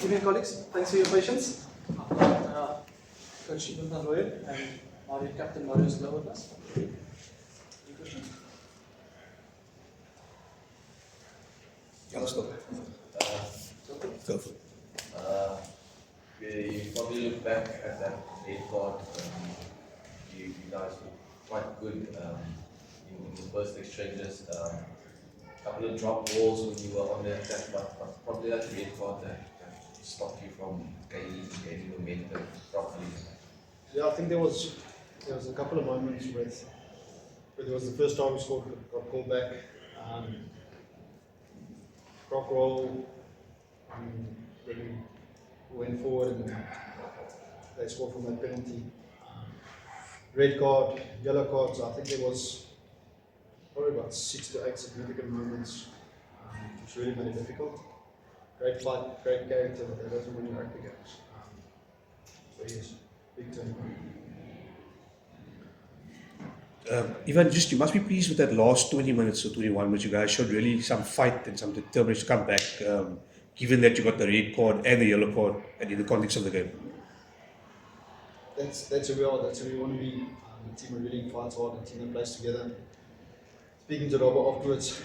Evening, colleagues. Thanks for your patience. Coach Ibn Tanroy and our captain Mario is with us. Any questions? Yeah, let's go. Go for it. We probably look back at that red card. You guys were quite good in the first exchanges. Couple of drop balls when you were on the attack, but probably that red card that stopped you from gaining momentum properly. Yeah, I think there was a couple of moments where there was the first time we scored, got called back. Rock roll, then we went forward and they scored from that penalty. Red card, yellow cards, I think there was probably about 6 to 8 significant moments which really made it difficult. Great fight, great character, but that doesn't win you rugby games. So yes, big turn. Ivan, you must be pleased with that last 20 minutes or 21 minutes. You guys showed really some fight and some determination to come back, given that you got the red card and the yellow card, and in the context of the game. That's who we are. That's who we want to be. A team that really fights hard, a team that plays together. Speaking to Robert afterwards,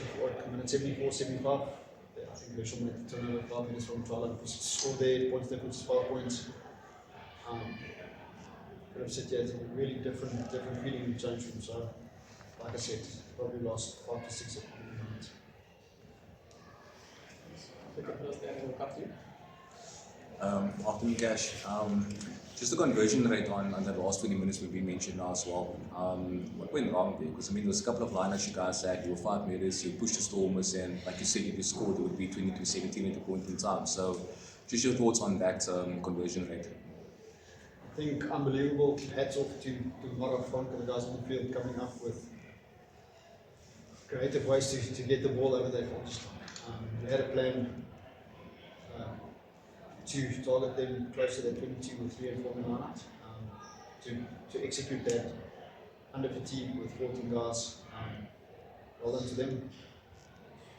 minute 74, 75, I think we should make the turnover 5 minutes from trial. Score there, points difference, 5 points. Could have said, yeah, it's a really different feeling in the change room. So, like I said, probably lost 5 to 6 minutes. Afternoon, Cash. Just the conversion rate on the last 20 minutes will be mentioned now as well. What went wrong there? Because there was a couple of lineups you guys had. You were 5 meters, you pushed the Stormers, and like you said, if you scored, it would be 22-17 at the point in time. So, just your thoughts on that conversion rate. I think unbelievable. Hats off to Mara Frank and the guys on the field coming up with creative ways to get the ball over that finish line. We had a plan to target them close to that 22 with 3 and 4 men line to execute that under fatigue with 14 guys. Well done to them.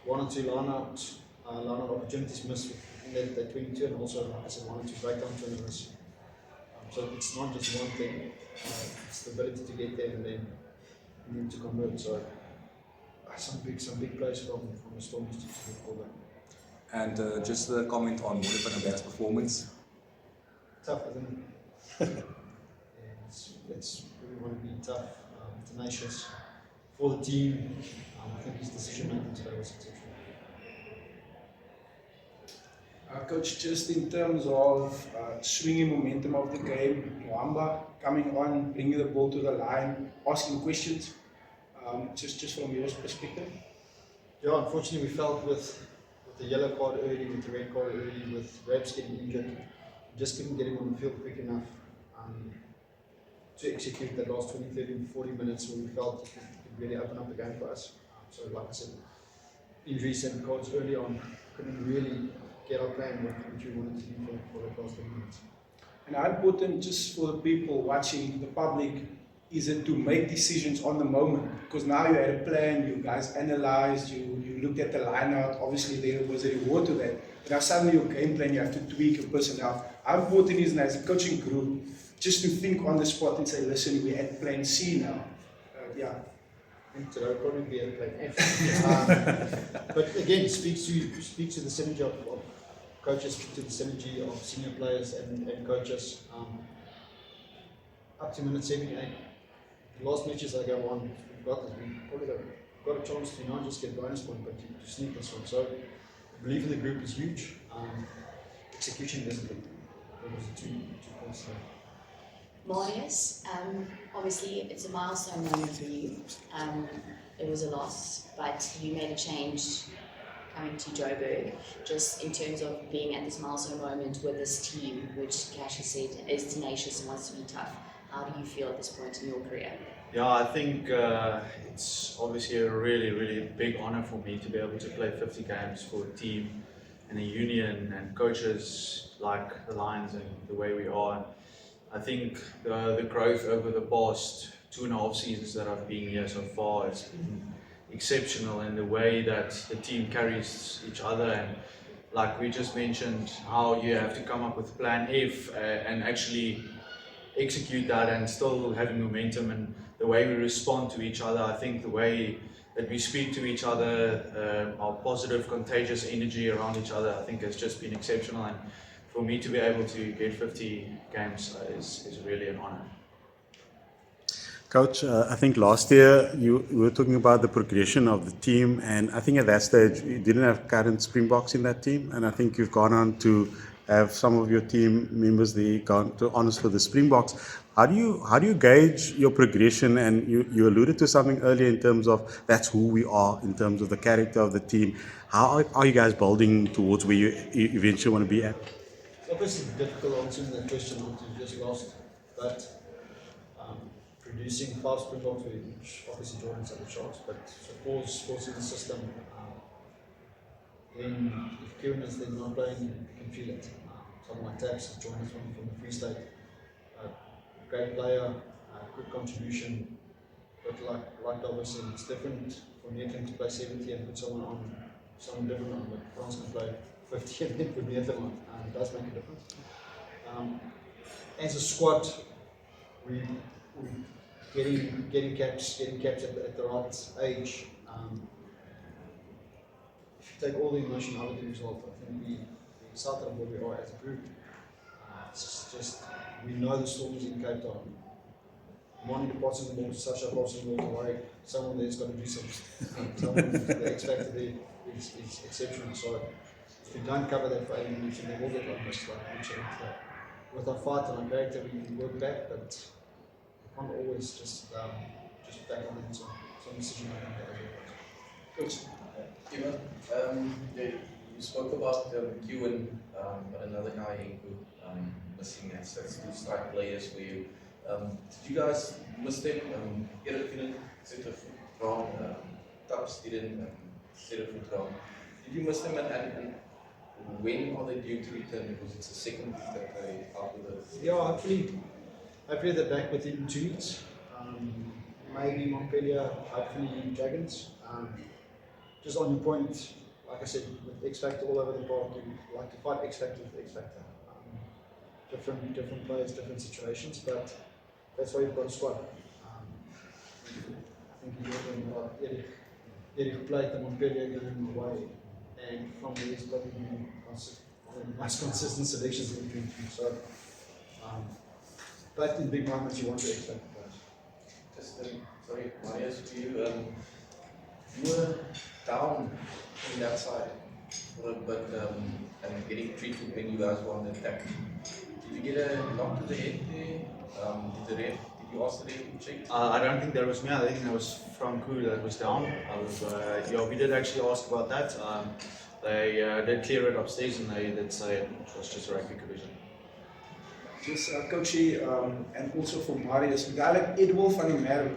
1 or 2 line-out opportunities missed in that 22, and also, like I said, 1 or 2 breakdown turnovers. So it's not just one thing, it's the ability to get there and then to convert. So some big plays from the Stormers to get called back. And just a comment on Monica Nabella's performance. Tough, isn't it? It's really want to be tough, tenacious for the team. I think his decision making today was exceptional. Coach, just in terms of swinging momentum of the game, Mwamba coming on, bringing the ball to the line, asking questions, just from your perspective. Yeah, unfortunately we felt with the yellow card early, with the red card early, with Rabs getting injured, just couldn't get him on the field quick enough to execute that last 20, 30, 40 minutes where we felt it could really open up the game for us. So like I said, injuries and cards early on, couldn't really get our plan which we wanted to do for the last 10 minutes. And how important, just for the people watching, the public, is it to make decisions on the moment? Because now you had a plan, you guys analyzed, you looked at the line-out, obviously there was a reward to that. But now suddenly your game plan, you have to tweak your personnel. How important is it as a coaching group just to think on the spot and say, listen, we had plan C now. Yeah. I think today would probably be a plan F. But again, speaks to the synergy of coaches, speaks to the synergy of senior players and coaches. Up to minute 78. The last matches I go on, we probably got a chance to not just get bonus point, but to sneak this one. So, belief in the group is huge. Execution discipline. Those are two points there. Marius, obviously it's a milestone moment for you. It was a loss, but you made a change coming to Joburg, just in terms of being at this milestone moment with this team, which Cash has said is tenacious and wants to be tough. How do you feel at this point in your career? Yeah, I think it's obviously a really, really big honor for me to be able to play 50 games for a team and a union and coaches like the Lions and the way we are. I think the growth over the past 2.5 seasons that I've been here so far has been exceptional in the way that the team carries each other, and like we just mentioned, how you have to come up with plan F and actually execute that and still having momentum, and the way we respond to each other. I think the way that we speak to each other, our positive, contagious energy around each other, I think has just been exceptional. And for me to be able to get 50 games is really an honor. Coach, I think last year you were talking about the progression of the team, and I think at that stage you didn't have current Springboks in that team, and I think you've gone on to have some of your team members they gone to honours for the Springboks. How do you gauge your progression? And you alluded to something earlier in terms of that's who we are in terms of the character of the team. How are you guys building towards where you eventually want to be at? It's obviously difficult answering that question what you just lost, but producing 5 Springboks, which obviously Jordan's at the Sharks, but supports in the system. Then if Kieran is then not playing, you can feel it. Someone like Taps has joined us from the Free State. Great player, good contribution, but like Delbert said, it's different for Nathan to play 70 and put someone different on. Like France can play 50 and then put Nathan on. It does make a difference. As a squad, we getting caps at the right age. If you take all the emotion out of the result, I think we excited of where we are as a group. It's just we know the Stormers in Cape Town. Money passing the ball, Sasha passing the ball away. Someone there's got to do something. Someone the X factor there is exceptional. So if you don't cover that for 80 minutes, then they will get like this. With our fight and our character, we can work back, but we can't always just back on into some decision making. Coach. You spoke about Kieran, but another guy missing. That's 2 strike players for you. Did you guys miss them? Erik didn't set a foot wrong. Taps didn't set a foot wrong. Did you miss them? And when are they due to return? Because it's the second week that they out with the. Yeah, hopefully they're back within 2 weeks. Maybe Montpellier, hopefully Dragons. Just on your point, like I said, with X Factor all over the park, you like to fight X Factor with X Factor. Different players, different situations, but that's why you've got a squad. I think Erik played the Montpellier game away, and from there he's probably been the most consistent selections in between two. So, but in big moments you want to expect players. Just sorry, Marius, for you. You were down on that side for a bit and getting treated when you guys were on the attack. Did you get a knock to the head there? Did you ask the ref to check? I don't think that was me. I think that was Franco that was down. We did actually ask about that. They did clear it upstairs and they did say it was just a rugby collision. Just Coachy, and also for Marius, a guy like Edwolf van der Merwe.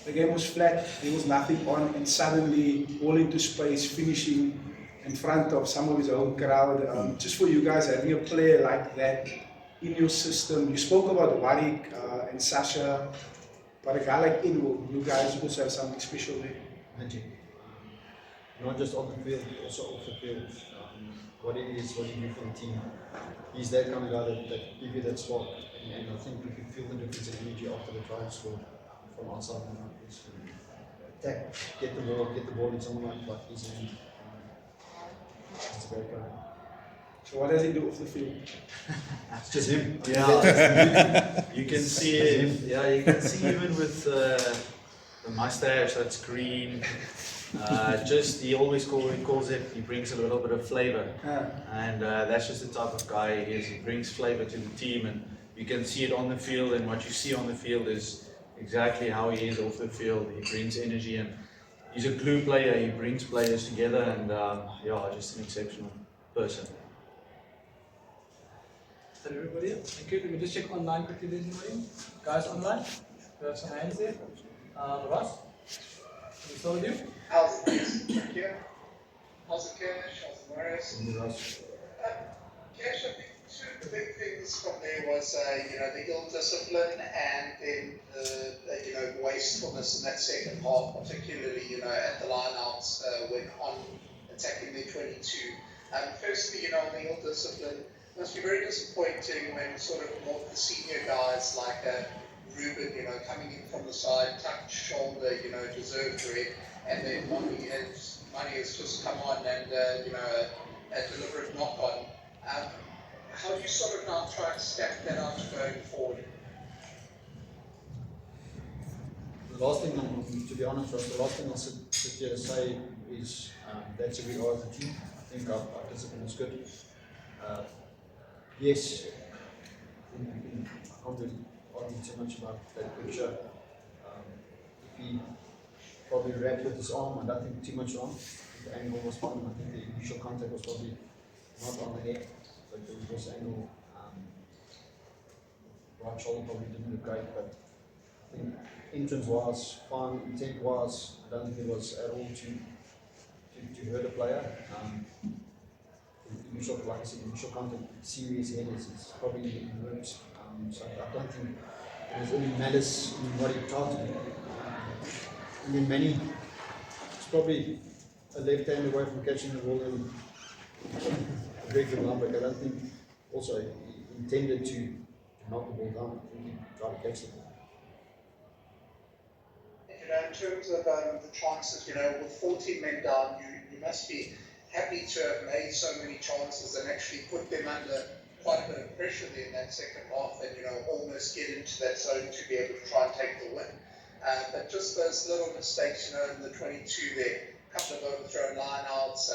The game was flat, there was nothing on, and suddenly all into space, finishing in front of some of his own crowd. Just for you guys having a player like that in your system. You spoke about Warwick and Sasha, but a guy like Edwolf, you guys also have something special there. Magic. Not just on the field, also off the field. What it is, what you do for the team. He's that kind of guy that give you that spark, and I think we can feel the difference in energy after the try scored from outside the line. Attack, get the ball in someone like his hand. It's a great guy. So what does he do off the field? It's just him. Yeah, you can see it. Yeah, you can see even with the mustache that's green. He always calls it. He brings a little bit of flavor, and that's just the type of guy he is. He brings flavor to the team, and you can see it on the field. And what you see on the field is exactly how he is off the field. He brings energy, and he's a glue player. He brings players together, and just an exceptional person. Is that everybody else? Thank you. Let me just check online quickly. There's anybody? Guys online? We have some hands there. Ross? Can we start with you? How's it? Thank you. How's it, Cash? How's it, Marius? Cash, I think two of the big things from there was, the ill discipline and then the, wastefulness in that second half, particularly, at the line-outs when on attacking the 22. Firstly, on the ill discipline, it must be very disappointing when sort of more the senior guys like Ruben, coming in from the side, touch shoulder, deserved red, and then money has just come on and, a deliberate knock on. How do you sort of now try and stack that out going forward? The last thing, to be honest, Ross, the last thing I'll sit here to say is that's who we are as a team. I think our discipline is good. Yes, I can't really argue too much about that picture. If he probably wrapped with his arm, I don't think too much wrong. The angle was fine. I think the initial contact was probably not on the head, but the reverse angle, right shoulder probably didn't look great, but I think entrance was fine, intent was, I don't think it was at all to hurt a player. The initial, like I said, initial contact, serious head is probably in the ribs. So I don't think there's any malice in what he tried to do. And then Manny, it's probably a left hand away from catching the ball and a very good line break. I don't think also he intended to knock the ball down. I think he tried to catch the ball. In terms of the chances, with 14 men down, you must be happy to have made so many chances and actually put them under quite a bit of pressure there in that second half and, almost get into that zone to be able to try and take the win. But just those little mistakes, in the 22 there, a couple of overthrown line-outs,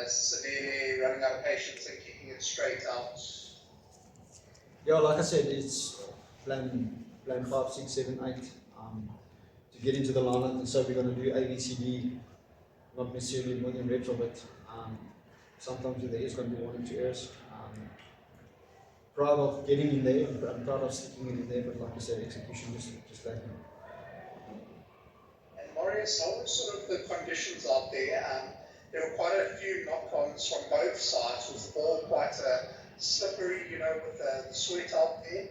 Sanele running out of patience and kicking it straight out. Yeah, like I said, it's plan 5, 6, 7, 8 to get into the lineup, and so we're going to do A, B, C, D, not necessarily more than retro, but sometimes there is going to be 1 or 2 errors. Proud of getting in there, I'm proud of sticking in there, but like I said, execution just lacking. And Marius, how were sort of the conditions out there? There were quite a few knock-ons from both sides. Was the ball quite slippery, with the sweat out there?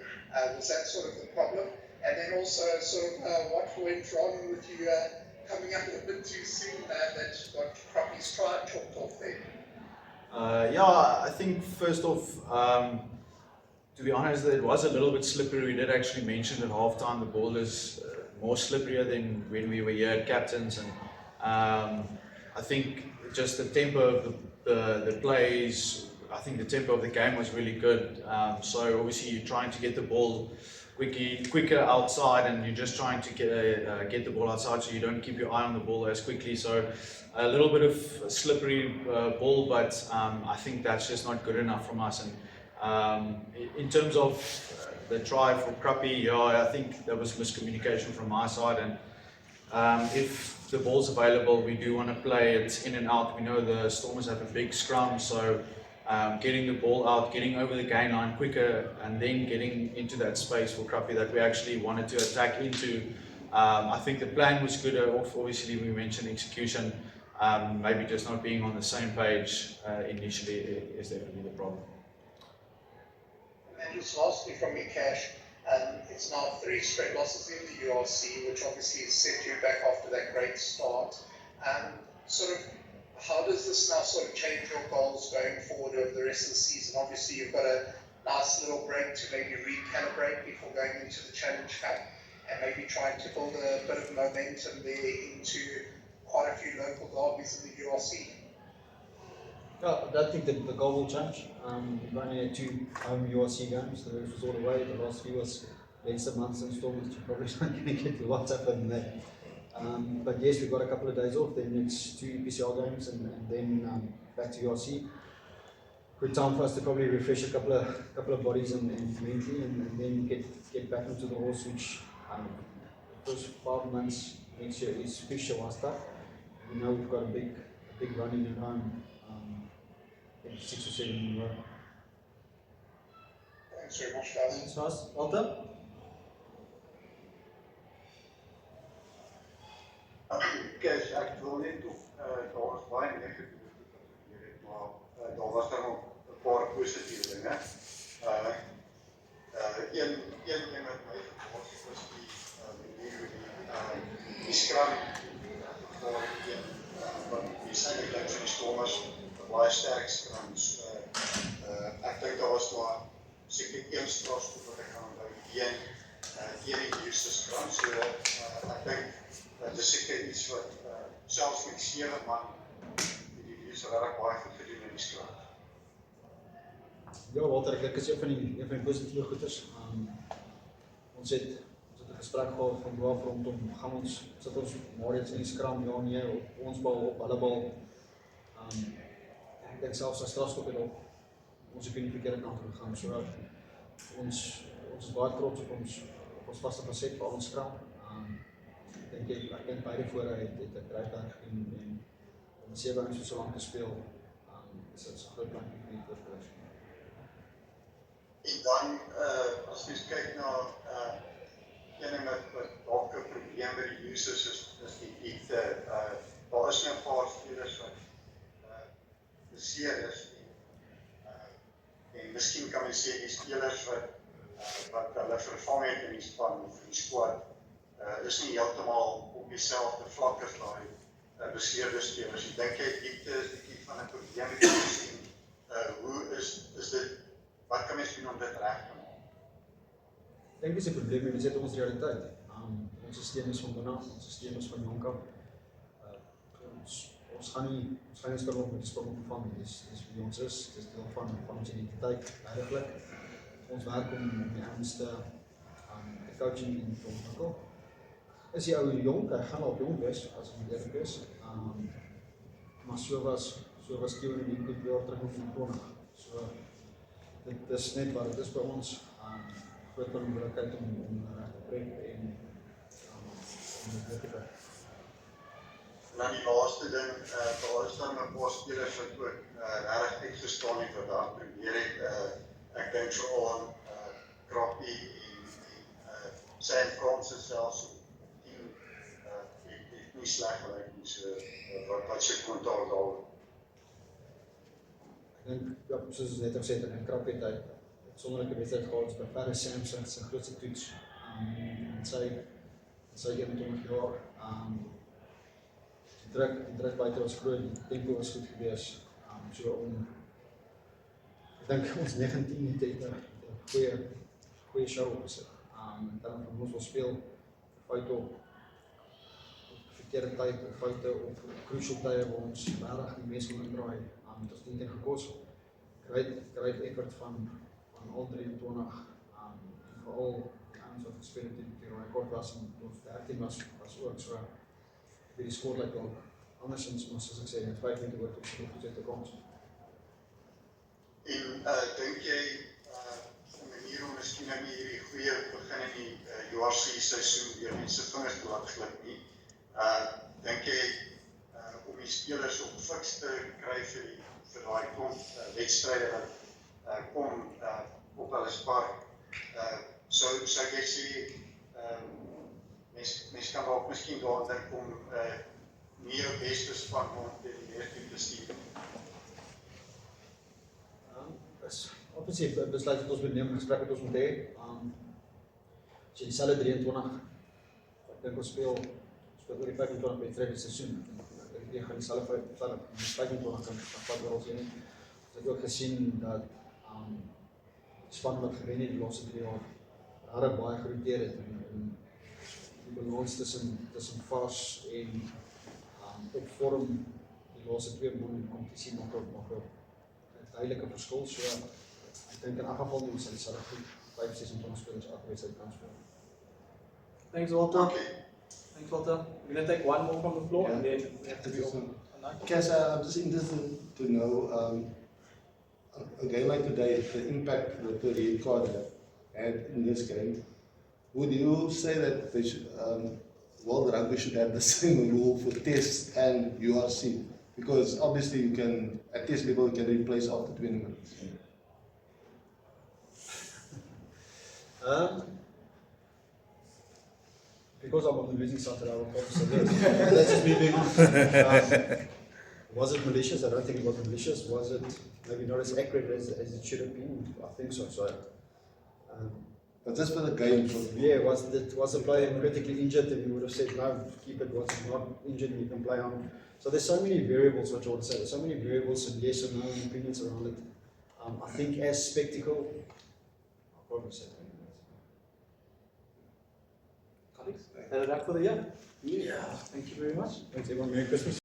Was that sort of the problem? And then also sort of what went wrong with you coming up a bit too soon that got Crappie's try chalked off there? I think first off, to be honest, it was a little bit slippery. We did actually mention at halftime the ball is more slipperier than when we were here at captains, and I think just the tempo of the plays, I think the tempo of the game was really good. So obviously you're trying to get the ball quicker outside, and you're just trying to get the ball outside so you don't keep your eye on the ball as quickly. So a little bit of a slippery ball, but I think that's just not good enough from us. And in terms of the try for Crappie, I think there was miscommunication from my side, and if the ball's available, we do want to play it in and out. We know the Stormers have a big scrum, so getting the ball out, getting over the gain line quicker, and then getting into that space for Crappie that we actually wanted to attack into. I think the plan was good. Obviously, we mentioned execution. Maybe just not being on the same page initially is definitely the problem. And just lastly from me, Cash, it's now 3 straight losses in the URC, which obviously has set you back after that great start. Sort of, how does this now sort of change your goals going forward over the rest of the season? Obviously, you've got a nice little break to maybe recalibrate before going into the Challenge Cup, and maybe trying to build a bit of momentum there into quite a few local derbies in the URC. No, I don't think that the goal will change. We've only had 2 home URC games. The rest was all away. The last few was Leinster, Munster and Stormers. You're probably not going to get a lot tougher than that. But yes, we've got a couple of days off. Then it's 2 PCL games and then back to URC. Good time for us to probably refresh a couple of bodies and mentally, and then get back into the horse, which the first 5 months next year is fixture-wise tough. We know we've got a big run in at home. 6 or 7 in a row. Thanks very much, guys. Thanks, Ross. Walter? Kees, ek wil net of daar was baie negatief het, maar daar was dan ook 'n paar positiewe dinge. Een wat my verbaas was die scrum voor wat die Stormers baie sterk seker een strafskop wat ek gaan onthou, teen die Justus Krant. So ek dink dis seker iets wat selfs met 7 man die Justus regtig baie goed gedoen in die strand. Ja, Walter, ek dink is een van die positiewe goeders. Ons het 'n gesprek gehad van bo af rondom, gaan ons sit ons Marius in die skram, ja nee, op ons bal, op hulle bal. Ek dink selfs as strafskop het ons op die verkeerde kant gegaan. So ons is baie trots op ons vaste faset vir ons skram. Ek dink beide vooruit het 'n baie werk en om 7 innings so lank te speel, is dit 'n groot plek vir die voorsprong. En dan, as jy kyk na een ding wat dalk 'n probleem by die users is die diepte. Daar is nou 'n paar spelers wat beseer is en miskien kan men sê die spelers wat hulle vervang het in die span of in die squad is nie heeltemal op dieselfde vlak as daai beseerde spelers. Ek dink jy diepte is 'n bietjie van 'n probleem met die hoe is dit, wat kan mens doen om dit reg te maak? Ek dink dis 'n probleem en dit is ons realiteit. Ons stelsel is van binne, ons stelsel is van jonk af. Ons gaan nie speel met die spel van dis wie ons is, dis deel van ons identiteit eigenlijk. Ons werk om die ouenste die coaching en te ontwikkel. Is die ou jonk, hy gaan al jonk wees as ek moet eerlik is. Maar so was Keo in die goed jaar terug in 20. So dit is net wat dit is by ons. Groot verantwoordelikheid om reg te trek en om dit te kry. En dan die laaste ding, daar is dan 'n paar spelers wat ook regtig uitgestaan het wat daar probeer het. Ek dink veral aan Krappie en Sam Francis selfs op team het nie sleg gelyk nie. So wat se kommentaar daaroor? Ek dink, ja, soos ons net gesê het, in Krappie het hy sonderlike wedstryd gehad by Ferre Samson se grootste toets. En sy 21 jaar. Die druk buite was groot, die tempo was goed geweest. Ek dink ons 19 het 'n goeie show opgesit. En dan van ons wil speel, foute op verkeerde tyd, foute op crucial tye waar ons regtig die mees moet indraai. Het ons 10 keer gekos. Great effort van al 23 en veral die ouens wat gespeel het die rekord was en ons 13 was ook so by die skoor lyk ook andersins, maar soos ek sê, net 5 minute oor tot te kom. En dink jy 'n manier om miskien nou nie hierdie goeie begin in die URC seisoen weer mense vingers te laat glip nie. Dink jy om die spelers op fiks te kry vir daai klomp wedstryde wat kom op hulle spark. Sou jy sê mens kan dalk miskien daar dink om nie jou beste span om die eerste te stuur. Obviously, besluit wat ons moet neem, gesprek wat ons moet hê. As jy dieselfde 23, ek dink ons speel oor die 25 wedstryde seisoen. Ek gaan dieselfde 25 kan vat oor ons heen. Ons het ook gesien dat die span wat gewen het die laaste 3 jaar regtig baie geroteer het en die balans tussen vars en op vorm die laaste 2 maande kompetisie maak 'n duidelike verskil. So ek dink in elk geval ons sal goed 5-26 spelers elke wedstryd kan speel. Thanks, Walter. Thanks, Walter. We're going to take one more from the floor and then we have to be open. Cass, I'm just interested to know, a game like today, the impact that the red card had in this game. Would you say that they should, World Rugby should have the same rule for tests and URC? Because obviously you can, at test level, you can replace after 20 minutes. Because I'm on the losing side, I will probably say yes. That's just me being honest. Was it malicious? I don't think it was malicious. Was it maybe not as accurate as it should have been? I think so. But just for the game. Yeah, was the player critically injured? And you would have said no, keep it. Was it not injured? You can play on. So there's so many variables. What you want to say? There's so many variables and yes or no opinions around it. I think as spectacle, Robert said 20 minutes. Colleagues, is that a wrap for the year? Yeah. Thank you very much. Thanks everyone. Merry Christmas.